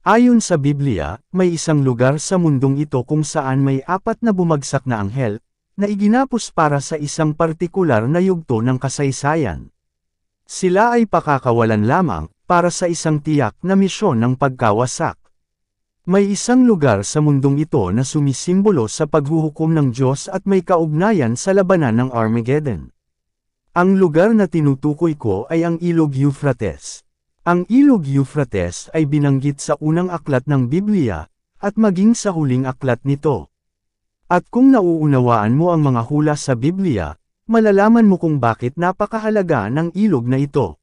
Ayon sa Biblia, may isang lugar sa mundong ito kung saan may 4 na bumagsak na anghel, na iginapos para sa isang partikular na yugto ng kasaysayan. Sila ay pakakawalan lamang, para sa isang tiyak na misyon ng pagkawasak. May isang lugar sa mundong ito na sumisimbolo sa paghuhukom ng Diyos at may kaugnayan sa labanan ng Armageddon. Ang lugar na tinutukoy ko ay ang Ilog Euphrates. Ang Ilog Euphrates ay binanggit sa unang aklat ng Biblia, at maging sa huling aklat nito. At kung nauunawaan mo ang mga hula sa Biblia, malalaman mo kung bakit napakahalaga ng ilog na ito.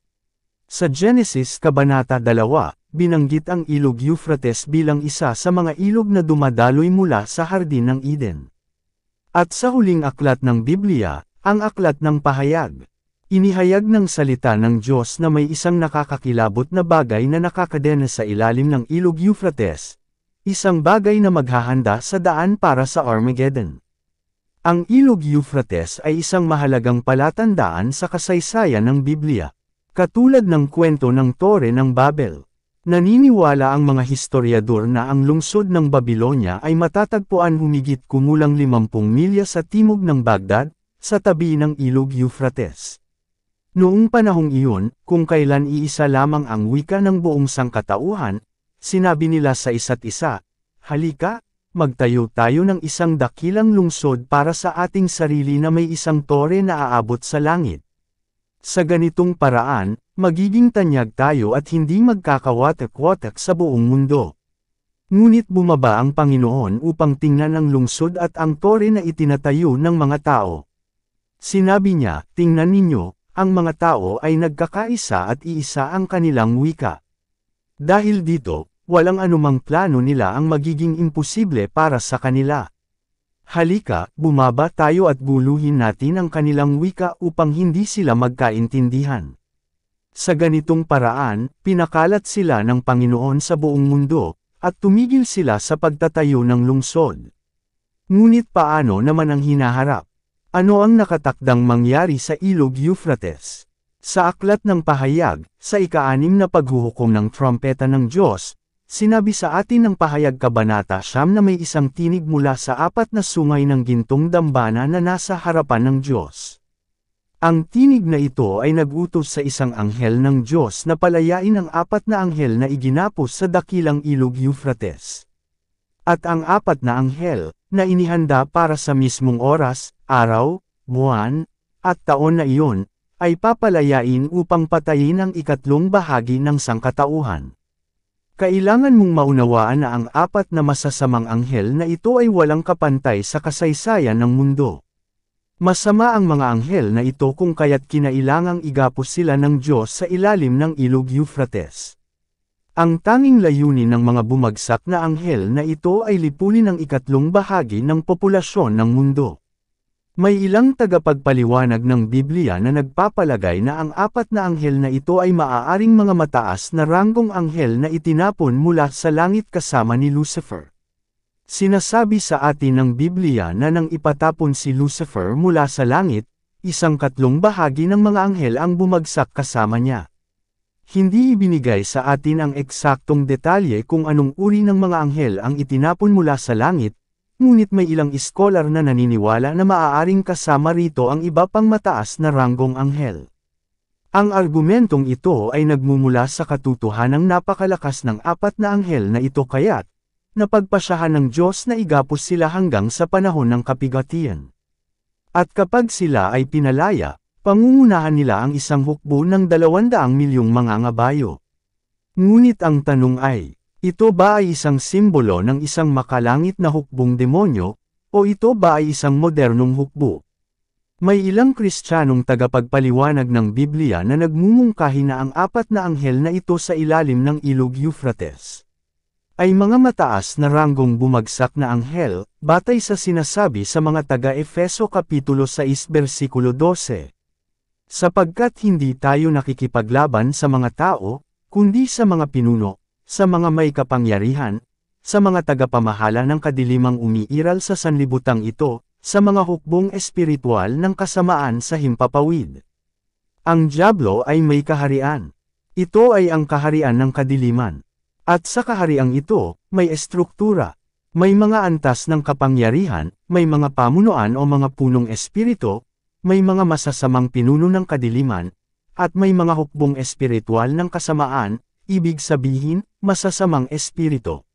Sa Genesis Kabanata 2, binanggit ang Ilog Euphrates bilang isa sa mga ilog na dumadaloy mula sa Hardin ng Eden. At sa huling aklat ng Biblia, ang aklat ng Pahayag. Inihayag ng salita ng Diyos na may isang nakakakilabot na bagay na nakakadena sa ilalim ng Ilog Euphrates, isang bagay na maghahanda sa daan para sa Armageddon. Ang Ilog Euphrates ay isang mahalagang palatandaan sa kasaysayan ng Biblia, katulad ng kwento ng Tore ng Babel. Naniniwala ang mga historiador na ang lungsod ng Babilonya ay matatagpuan humigit kumulang 50 milya sa timog ng Baghdad, sa tabi ng Ilog Euphrates. Noong panahong iyon, kung kailan iisa lamang ang wika ng buong sangkatauhan, sinabi nila sa isa't isa, "Halika, magtayo tayo ng isang dakilang lungsod para sa ating sarili na may isang tore na aabot sa langit. Sa ganitong paraan, magiging tanyag tayo at hindi magkakawatak-watak sa buong mundo." Ngunit bumaba ang Panginoon upang tingnan ang lungsod at ang tore na itinatayo ng mga tao. Sinabi niya, "Tingnan ninyo, ang mga tao ay nagkakaisa at iisa ang kanilang wika. Dahil dito, walang anumang plano nila ang magiging imposible para sa kanila. Halika, bumaba tayo at guluhin natin ang kanilang wika upang hindi sila magkaintindihan." Sa ganitong paraan, pinakalat sila ng Panginoon sa buong mundo, at tumigil sila sa pagtatayo ng lungsod. Ngunit paano naman ang hinaharap? Ano ang nakatakdang mangyari sa Ilog Euphrates? Sa aklat ng Pahayag, sa ika-6 na paghuhukom ng trumpeta ng Diyos, sinabi sa atin ng Pahayag Kabanata 9 na may isang tinig mula sa 4 na sungay ng gintong dambana na nasa harapan ng Diyos. Ang tinig na ito ay nag-utos sa isang anghel ng Diyos na palayain ang 4 na anghel na iginapos sa dakilang Ilog Euphrates. At ang 4 na anghel, na inihanda para sa mismong oras, araw, buwan, at taon na iyon, ay papalayain upang patayin ang 3 bahagi ng sangkatauhan. Kailangan mong maunawaan na ang 4 na masasamang anghel na ito ay walang kapantay sa kasaysayan ng mundo. Masama ang mga anghel na ito kung kaya't kinailangang igapos sila ng Diyos sa ilalim ng Ilog Euphrates. Ang tanging layunin ng mga bumagsak na anghel na ito ay lipunin ang 3 bahagi ng populasyon ng mundo. May ilang tagapagpaliwanag ng Biblia na nagpapalagay na ang 4 na anghel na ito ay maaaring mga mataas na ranggong anghel na itinapon mula sa langit kasama ni Lucifer. Sinasabi sa atin ng Biblia na nang ipatapon si Lucifer mula sa langit, 1/4 bahagi ng mga anghel ang bumagsak kasama niya. Hindi ibinigay sa atin ang eksaktong detalye kung anong uri ng mga anghel ang itinapon mula sa langit, ngunit may ilang iskolar na naniniwala na maaaring kasama rito ang iba pang mataas na ranggong anghel. Ang argumentong ito ay nagmumula sa katotohanang napakalakas ng 4 na anghel na ito kaya't napagpasyahan ng Diyos na igapos sila hanggang sa panahon ng kapigatian. At kapag sila ay pinalaya, pangungunahan nila ang isang hukbo ng 200 milyong mangangabayo. Ngunit ang tanong ay, ito ba ay isang simbolo ng isang makalangit na hukbong demonyo, o ito ba ay isang modernong hukbo? May ilang Kristiyanong tagapagpaliwanag ng Biblia na nagmumungkahi na ang 4 na anghel na ito sa ilalim ng Ilog Euphrates ay mga mataas na ranggong bumagsak na anghel, batay sa sinasabi sa mga taga-Efeso Kapitulo 6 versikulo 12. Sapagkat hindi tayo nakikipaglaban sa mga tao, kundi sa mga pinuno, sa mga may kapangyarihan, sa mga tagapamahala ng kadilimang umiiral sa sanlibutang ito, sa mga hukbong espiritual ng kasamaan sa himpapawid. Ang dyablo ay may kaharian. Ito ay ang kaharian ng kadiliman. At sa kahariang ito, may estruktura. May mga antas ng kapangyarihan, may mga pamunuan o mga punong espiritu, may mga masasamang pinuno ng kadiliman, at may mga hukbong espiritual ng kasamaan, ibig sabihin, masasamang espiritu.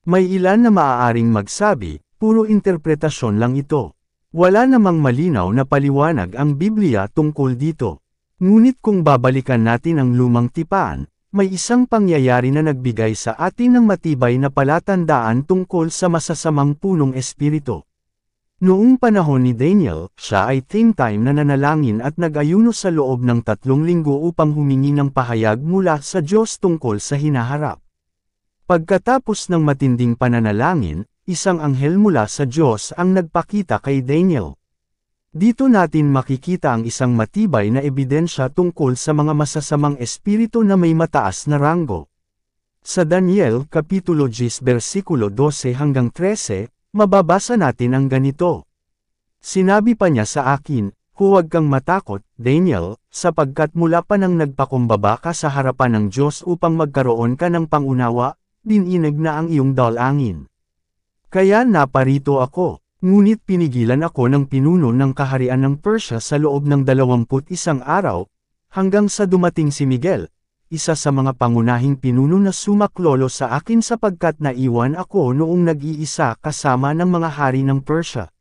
May ilan na maaaring magsabi, puro interpretasyon lang ito. Wala namang malinaw na paliwanag ang Biblia tungkol dito. Ngunit kung babalikan natin ang lumang tipan, may isang pangyayari na nagbigay sa atin ng matibay na palatandaan tungkol sa masasamang punong espiritu. Noong panahon ni Daniel, siya ay time na nanalangin at nag-ayuno sa loob ng 3 linggo upang humingi ng pahayag mula sa Diyos tungkol sa hinaharap. Pagkatapos ng matinding pananalangin, isang anghel mula sa Diyos ang nagpakita kay Daniel. Dito natin makikita ang isang matibay na ebidensya tungkol sa mga masasamang espiritu na may mataas na ranggo. Sa Daniel Kapitulo 10 versikulo 12 hanggang 13, mababasa natin ang ganito. Sinabi pa niya sa akin, huwag kang matakot, Daniel, sapagkat mula pa nang nagpakumbaba ka sa harapan ng Diyos upang magkaroon ka ng pangunawa, dininig na ang iyong dalangin. Kaya naparito ako. Ngunit pinigilan ako ng pinuno ng kaharian ng Persia sa loob ng 21 araw, hanggang sa dumating si Miguel, isa sa mga pangunahing pinuno na sumaklolo sa akin sapagkat naiwan ako noong nag-iisa kasama ng mga hari ng Persia.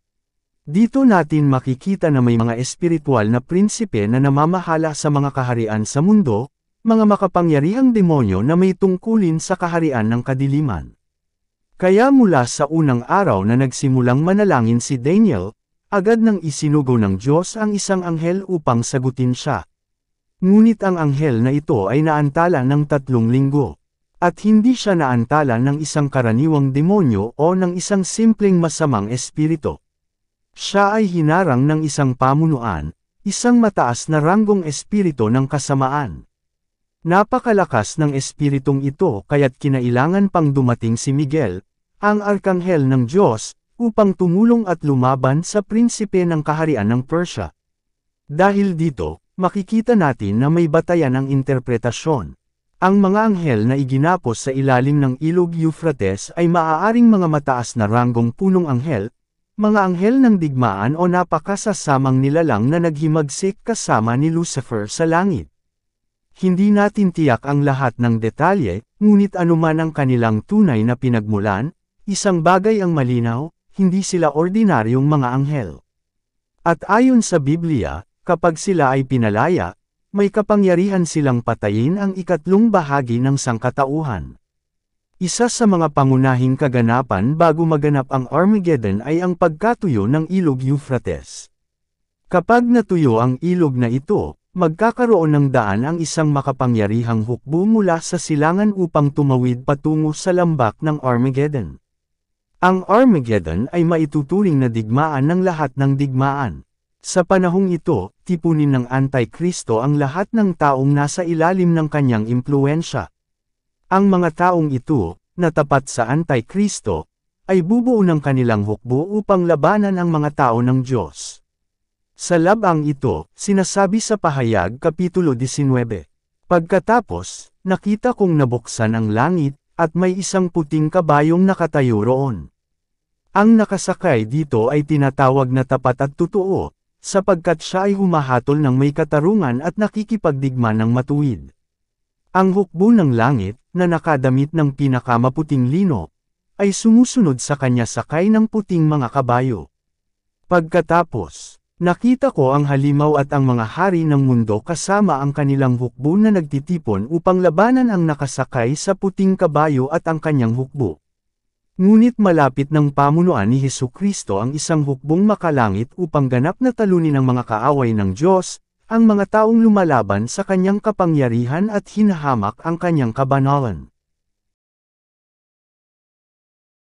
Dito natin makikita na may mga espiritual na prinsipe na namamahala sa mga kaharian sa mundo, mga makapangyarihang demonyo na may tungkulin sa kaharian ng kadiliman. Kaya mula sa unang araw na nagsimulang manalangin si Daniel, agad nang isinugo ng Diyos ang isang anghel upang sagutin siya. Ngunit ang anghel na ito ay naantala ng 3 linggo. At hindi siya naantala ng isang karaniwang demonyo o ng isang simpleng masamang espiritu. Siya ay hinarang ng isang pamunuan, isang mataas na ranggong espiritu ng kasamaan. Napakalakas ng espiritong ito kaya't kinailangan pang dumating si Miguel, ang arkanghel ng Diyos, upang tumulong at lumaban sa prinsipe ng kaharian ng Persia. Dahil dito, makikita natin na may batayan ang interpretasyon. Ang mga anghel na iginapos sa ilalim ng ilog Euphrates ay maaaring mga mataas na ranggong punong anghel, mga anghel ng digmaan o napakasasamang nilalang na naghimagsik kasama ni Lucifer sa langit. Hindi natin tiyak ang lahat ng detalye, ngunit anuman ang kanilang tunay na pinagmulan, isang bagay ang malinaw, hindi sila ordinaryong mga anghel. At ayon sa Biblia, kapag sila ay pinalaya, may kapangyarihan silang patayin ang 3 bahagi ng sangkatauhan. Isa sa mga pangunahing kaganapan bago maganap ang Armageddon ay ang pagkatuyo ng ilog Euphrates. Kapag natuyo ang ilog na ito, magkakaroon ng daan ang isang makapangyarihang hukbo mula sa silangan upang tumawid patungo sa lambak ng Armageddon. Ang Armageddon ay maituturing na digmaan ng lahat ng digmaan. Sa panahong ito, tipunin ng Antikristo ang lahat ng taong nasa ilalim ng kanyang impluwensya. Ang mga taong ito, na tapat sa Antikristo, ay bubuo ng kanilang hukbo upang labanan ang mga tao ng Diyos. Sa labang ito, sinasabi sa Pahayag Kapitulo 19. Pagkatapos, nakita kong nabuksan ang langit, at may isang puting kabayong nakatayo roon. Ang nakasakay dito ay tinatawag na tapat at totoo, sapagkat siya ay humahatol ng may katarungan at nakikipagdigma ng matuwid. Ang hukbo ng langit, na nakadamit ng pinakamaputing lino, ay sumusunod sa kanya sakay ng puting mga kabayo. Pagkatapos, nakita ko ang halimaw at ang mga hari ng mundo kasama ang kanilang hukbo na nagtitipon upang labanan ang nakasakay sa puting kabayo at ang kanyang hukbo. Ngunit malapit ng pamunuan ni Hesukristo ang isang hukbong makalangit upang ganap na talunin ang mga kaaway ng Diyos, ang mga taong lumalaban sa kanyang kapangyarihan at hinahamak ang kanyang kabanalan.